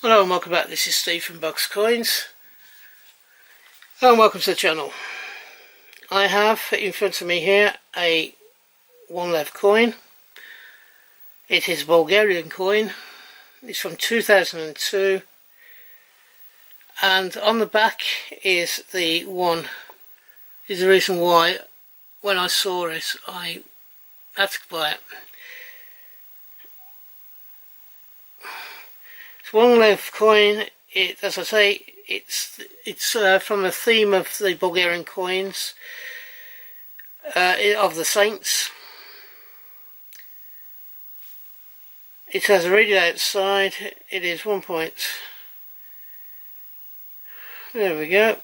Hello and welcome back. This is Steve from Bugs Coins. Hello and welcome to the channel. I have in front of me here a one Lev coin. It is a Bulgarian coin. It's from 2002, and on the back is the reason why when I saw it I had to buy it. One Lev coin. As I say, it's from the theme of the Bulgarian coins of the saints. It has a radio outside. It is 1 point. There we go.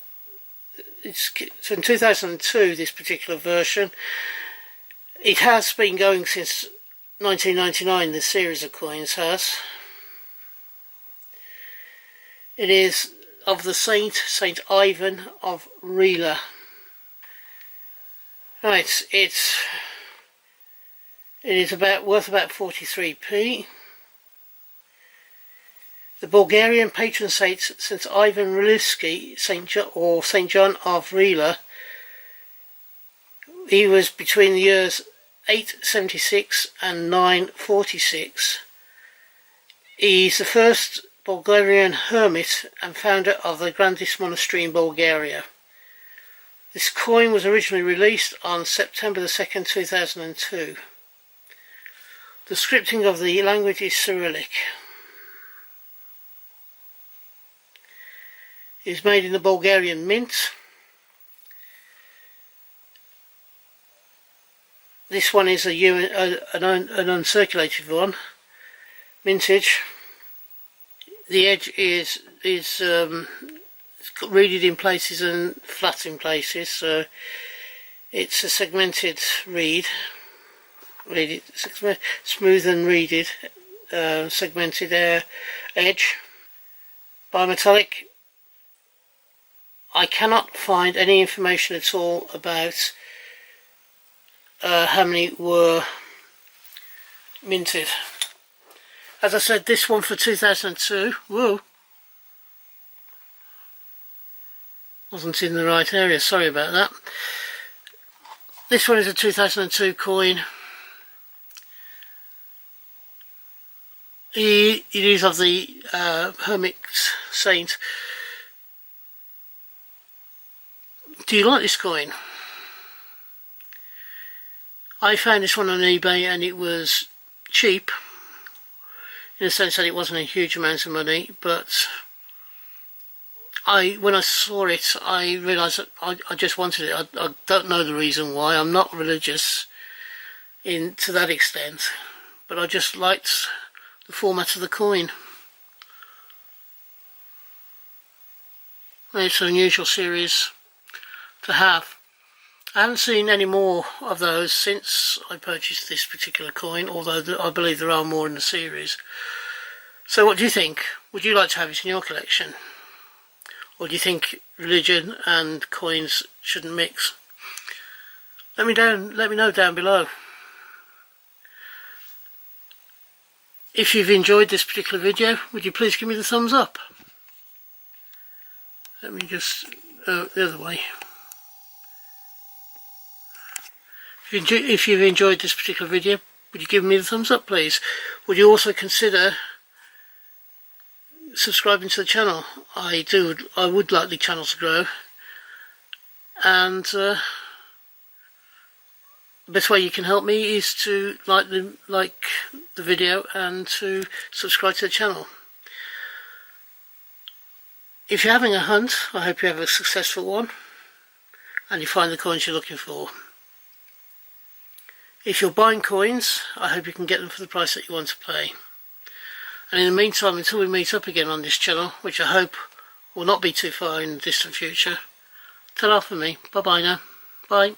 It's in 2002. This particular version. It has been going since 1999. This series of coins has. It is of the Saint Ivan of Rila. Right, it is worth about 43p. The Bulgarian patron saint, St. Ivan Rilski, St. John of Rila. He was between the years 876 and 946. He's the first Bulgarian hermit and founder of the grandest monastery in Bulgaria. This coin was originally released on September the 2nd, 2002. The scripting of the language is Cyrillic. It is made in the Bulgarian mint. This one is an uncirculated one, mintage. The edge is reeded in places and flat in places, so it's a segmented reed, smooth and reeded, segmented edge, bimetallic. I cannot find any information at all about how many were minted. As I said, this one for 2002, whoa, wasn't in the right area, sorry about that. This one is a 2002 coin. It is of the hermit saint. Do you like this coin? I found this one on eBay and it was cheap, in the sense that it wasn't a huge amount of money, but when I saw it, I realised that I just wanted it. I don't know the reason why. I'm not religious to that extent, but I just liked the format of the coin. It's an unusual series to have. I haven't seen any more of those since I purchased this particular coin, although I believe there are more in the series. So what do you think? Would you like to have it in your collection? Or do you think religion and coins shouldn't mix? Let me know down below. If you've enjoyed this particular video, would you please give me the thumbs up? Let me just the other way. If you've enjoyed this particular video, would you give me the thumbs up, please? Would you also consider subscribing to the channel? I would like the channel to grow, and the best way you can help me is to like the video and to subscribe to the channel. If you're having a hunt, I hope you have a successful one and you find the coins you're looking for. If you're buying coins, I hope you can get them for the price that you want to pay. And in the meantime, until we meet up again on this channel, which I hope will not be too far in the distant future, ta-ra for me. Bye bye now. Bye.